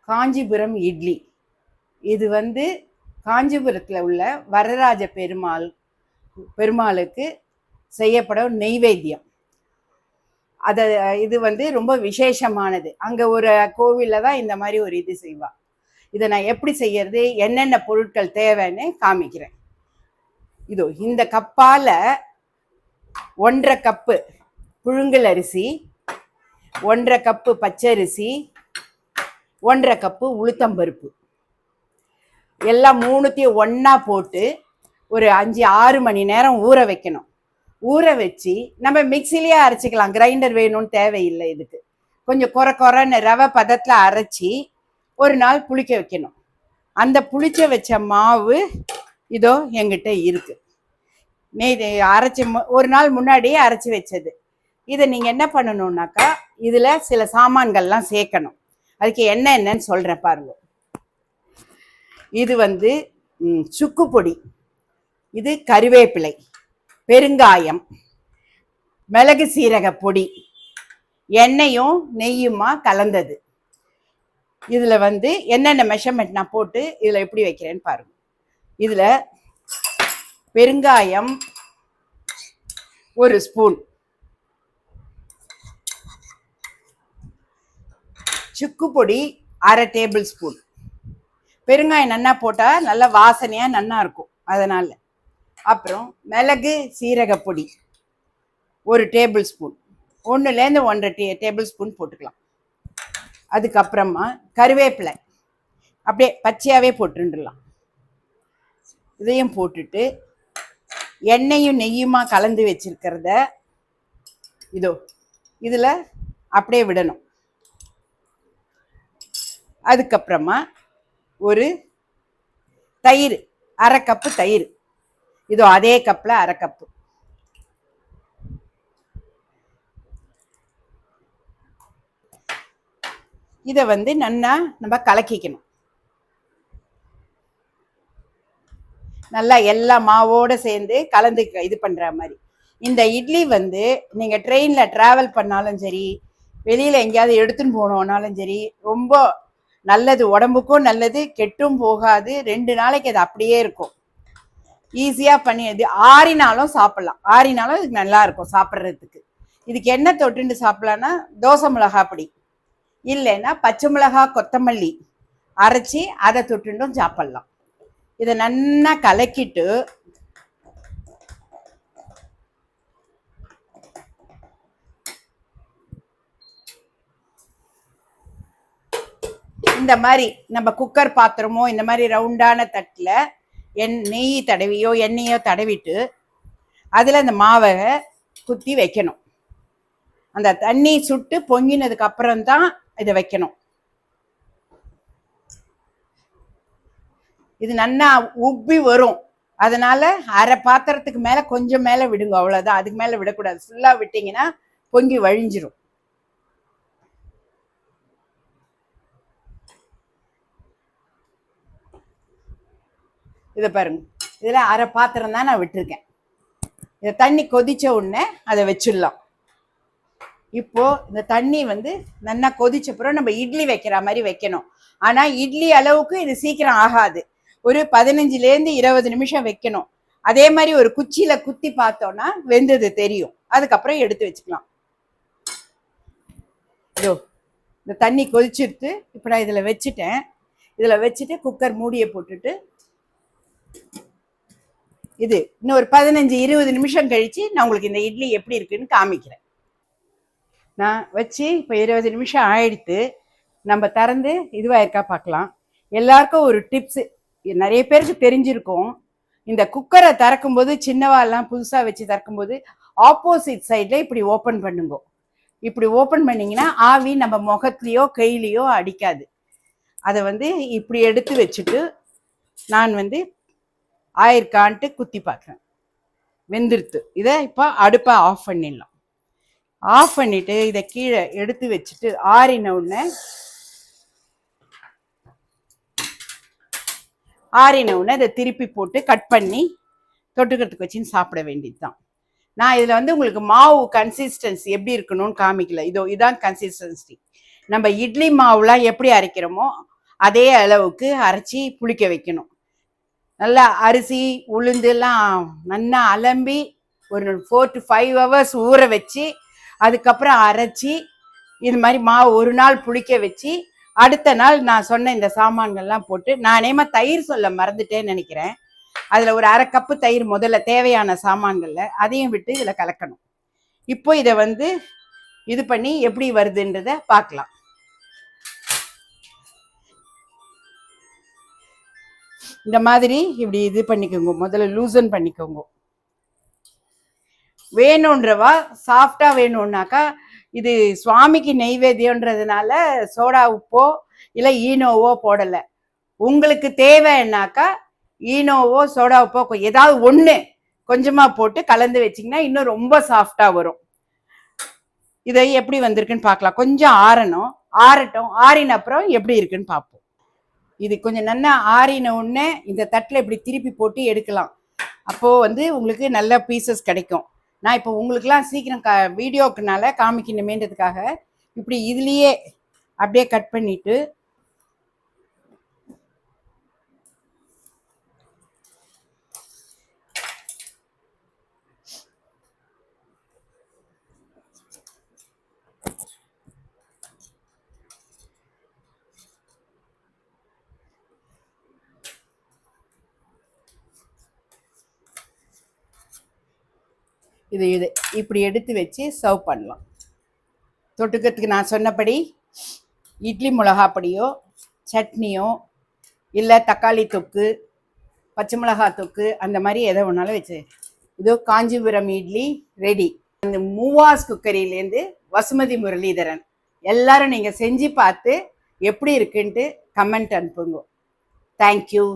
காஞ்சிபுரம் இட்லி. இது வந்து காஞ்சிபுரத்தில் உள்ள வரராஜ பெருமாளுக்கு செய்யப்படும் நெய்வேத்தியம். இது வந்து ரொம்ப விசேஷமானது. அங்கே ஒரு கோவிலில் தான் இந்த மாதிரி ஒரு இது செய்வா. இதை நான் எப்படி செய்யறது, என்னென்ன பொருட்கள் தேவைன்னு காமிக்கிறேன். இதோ இந்த கப்பால் 1.5 கப்பு புழுங்கல் அரிசி, 1.5 கப்பு பச்சரிசி, 1.5 கப்பு உளுத்தம்பருப்பு, எல்லாம் மூணுத்தையும் ஒன்றா போட்டு ஒரு 5-6 மணி நேரம் ஊற வைக்கணும். ஊற வச்சு நம்ம மிக்சிலேயே அரைச்சிக்கலாம், கிரைண்டர் வேணும்னு தேவையில்லை. இதுக்கு கொஞ்சம் கொரன்னு ரவை பதத்தில் அரைச்சி ஒரு நாள் புளிக்க வைக்கணும். அந்த புளிச்ச வச்ச மாவு இதோ எங்கிட்ட இருக்கு. அரைச்சி ஒரு நாள் முன்னாடியே அரைச்சி வச்சது. இதை நீங்கள் என்ன பண்ணணும்னாக்கா, இதில் சில சாமான்கள்லாம் சேர்க்கணும். அதுக்கு என்னன்னு சொல்கிறேன் பாருங்க. இது வந்து சுக்கு பொடி, இது கருவேப்பிலை, பெருங்காயம், மிளகு சீரக பொடி, எண்ணெயும் நெய்யுமா கலந்தது. இதில் வந்து என்னென்ன மெஷர்மெண்ட் நான் போட்டு இதில் எப்படி வைக்கிறேன்னு பாருங்க. இதில் பெருங்காயம் 1 ஸ்பூன், சுக்கு பொடி 1/2 டேபிள் ஸ்பூன். பெருங்காயம் நன்னா போட்டால் நல்லா வாசனையாக நன்னா இருக்கும், அதனால். அப்புறம் மிளகு சீரக பொடி 1 டேபிள் ஸ்பூன், 1லேருந்து 1.5 டேபிள் ஸ்பூன் போட்டுக்கலாம். அதுக்கப்புறமா கருவேப்பிலை அப்படியே பச்சையாகவே போட்டுடலாம். இதையும் போட்டுட்டு எண்ணெயும் நெய்யுமா கலந்து வச்சிருக்கிறத இதோ இதில் அப்படியே விடணும். அதுக்கப்புறமா ஒரு தயிர், 1/2 கப்பு தயிர், இதோ அதே கப்பில் 1/2 கப்பு. இதை வந்து நன்னா நம்ம கலக்கிக்கணும். நல்லா எல்லா மாவோடு சேர்ந்து கலந்து இது பண்ணுற மாதிரி. இந்த இட்லி வந்து நீங்கள் ட்ரெயினில் ட்ராவல் பண்ணாலும் சரி, வெளியில் எங்கேயாவது எடுத்துன்னு போனோம்னாலும் சரி, ரொம்ப நல்லது, உடம்புக்கும் நல்லது, கெட்டும் போகாது. 2 நாளைக்கு அது அப்படியே இருக்கும். ஈஸியாக பண்ணி இது ஆறினாலும் சாப்பிட்லாம், ஆறினாலும் இதுக்கு நல்லா இருக்கும் சாப்பிட்றதுக்கு. இதுக்கு என்ன தொட்டுண்டு சாப்பிட்லான்னா, தோசை மிளகா பொடி இல்லைன்னா பச்சை மிளகா கொத்தமல்லி அரைச்சி அதை தொட்டுண்டும் சாப்பிட்லாம். இதை நன்னா கலக்கிட்டு இந்த மாதிரி நம்ம குக்கர் பாத்திரமோ இந்த மாதிரி ரவுண்டான தட்டில் நெய் தடவியோ எண்ணெயோ தடவிட்டு அதில் அந்த மாவை குத்தி வைக்கணும். அந்த தண்ணி சுட்டு பொங்கினதுக்கு அப்புறம்தான் இதை வைக்கணும். இது நன்னா உப்பி வரும், அதனால 1/2 பாத்திரத்துக்கு மேலே கொஞ்சம் மேலே விடுங்க, அவ்வளோதான். அதுக்கு மேலே விடக்கூடாது. ஃபுல்லாக விட்டிங்கன்னா பொங்கி வழிஞ்சிரும். இதை பாருங்க, இதில் 1/2 பாத்திரம் தான் நான் விட்டுருக்கேன். இதை தண்ணி கொதிச்ச உடனே அதை வச்சிடலாம். இப்போ இந்த தண்ணி வந்து நல்லா கொதிச்சப்புறம் நம்ம இட்லி வைக்கிற மாதிரி வைக்கணும். ஆனால் இட்லி அளவுக்கு இது சீக்கிரம் ஆகாது. ஒரு 15லேருந்து 20 நிமிஷம் வைக்கணும். அதே மாதிரி ஒரு குச்சியில் குத்தி பார்த்தோன்னா வெந்தது தெரியும். அதுக்கப்புறம் எடுத்து வச்சுக்கலாம். இதோ இந்த தண்ணி கொதிச்சுட்டு இப்போ நான் இதில் வச்சுட்டேன். இதில் வச்சுட்டு குக்கர் மூடியை போட்டுட்டு இது இன்னும் ஒரு 15-20 நிமிஷம் கழித்து நான் உங்களுக்கு இந்த இட்லி எப்படி இருக்குன்னு காமிக்கிறேன். நான் வச்சு இப்போ 20 நிமிஷம் ஆயிடுத்து. நம்ம திறந்து இதுவாக இருக்கா பார்க்கலாம். எல்லாருக்கும் ஒரு டிப்ஸு, நிறைய பேருக்கு தெரிஞ்சிருக்கும். இந்த குக்கரை திறக்கும்போது, சின்னவாலாம் புதுசாக வச்சு திறக்கும்போது ஆப்போசிட் சைடில் இப்படி ஓப்பன் பண்ணுங்க. இப்படி ஓப்பன் பண்ணிங்கன்னா ஆவி நம்ம முகத்துலேயோ கையிலையோ அடிக்காது. அதை வந்து இப்படி எடுத்து வச்சுட்டு நான் வந்து ஆயிருக்கான்ட்டு குத்தி பார்க்குறேன். வெந்துருத்து. இதை இப்போ அடுப்பை ஆஃப் பண்ணிடலாம். ஆஃப் பண்ணிவிட்டு இதை கீழே எடுத்து வச்சுட்டு ஆறின உடனே இதை திருப்பி போட்டு கட் பண்ணி தொட்டுக்கிறதுக்கு வச்சுன்னு சாப்பிட வேண்டியது தான். நான் இதில் வந்து உங்களுக்கு மாவு கன்சிஸ்டன்சி எப்படி இருக்கணும்னு காமிக்கல. இதான் கன்சிஸ்டன்சி. நம்ம இட்லி மாவுலாம் எப்படி அரைக்கிறோமோ அதே அளவுக்கு அரைச்சி புளிக்க வைக்கணும். நல்லா அரிசி உளுந்து எல்லாம் நல்லா அலம்பி ஒரு 4 to 5 hours ஊற வச்சு அதுக்கப்புறம் அரைச்சி இது மாதிரி மாவு ஒரு நாள் புளிக்க வச்சு அடுத்த நாள் நான் சொன்ன இந்த சாமான்கள்லாம் போட்டு, நான் நேமா தயிர் சொல்ல மறந்துட்டேன்னு நினைக்கிறேன். அதுல ஒரு 1/2 கப்பு தயிர் முதல்ல தேவையான சாமான்கள்ல அதையும் விட்டு இதுல கலக்கணும். இப்போ இதை வந்து இது பண்ணி எப்படி வருதுன்றத பார்க்கலாம். இந்த மாதிரி இப்படி இது பண்ணிக்கோங்க, முதல்ல லூசன் பண்ணிக்கோங்க. வேணுன்றவா சாஃப்டா வேணும்னாக்கா இது சுவாமிக்கு நெய்வேத்தியன்றதுனால சோடா உப்போ இல்லை ஈனோவோ போடலை. உங்களுக்கு தேவைன்னாக்கா ஈனோவோ சோடா உப்போ ஏதாவது ஒன்று கொஞ்சமாக போட்டு கலந்து வச்சிங்கன்னா இன்னும் ரொம்ப சாஃப்டா வரும். இதை எப்படி வந்திருக்குன்னு பார்க்கலாம். கொஞ்சம் ஆறட்டும். ஆறின அப்புறம் எப்படி இருக்குன்னு பார்ப்போம். இது கொஞ்சம் நல்லா ஆறின உடனே இந்த தட்டில் இப்படி திருப்பி போட்டு எடுக்கலாம். அப்போது வந்து உங்களுக்கு நல்ல பீசஸ் கிடைக்கும். நான் இப்போ உங்களுக்குலாம் சீக்கிரம் வீடியோக்குனால காமிக்கணுமேன்றதுக்காக இப்படி இதுலேயே அப்படியே கட் பண்ணிட்டு இது இப்படி எடுத்து வச்சு சர்வ் பண்ணலாம். தொட்டுக்கிறதுக்கு நான் சொன்னபடி இட்லி மிளகா பொடியோ சட்னியோ இல்லை தக்காளி தொக்கு பச்சை மிளகா தொக்கு அந்த மாதிரி எதை ஒன்றாலும் வச்சு இதோ காஞ்சிபுரம் இட்லி ரெடி. அந்த மூவாஸ் குக்கரிலேருந்து வசுமதி முரளிதரன். எல்லாரும் நீங்கள் செஞ்சு பார்த்து எப்படி இருக்குன்ட்டு கமெண்ட் அனுப்புங்க. தேங்க்யூ.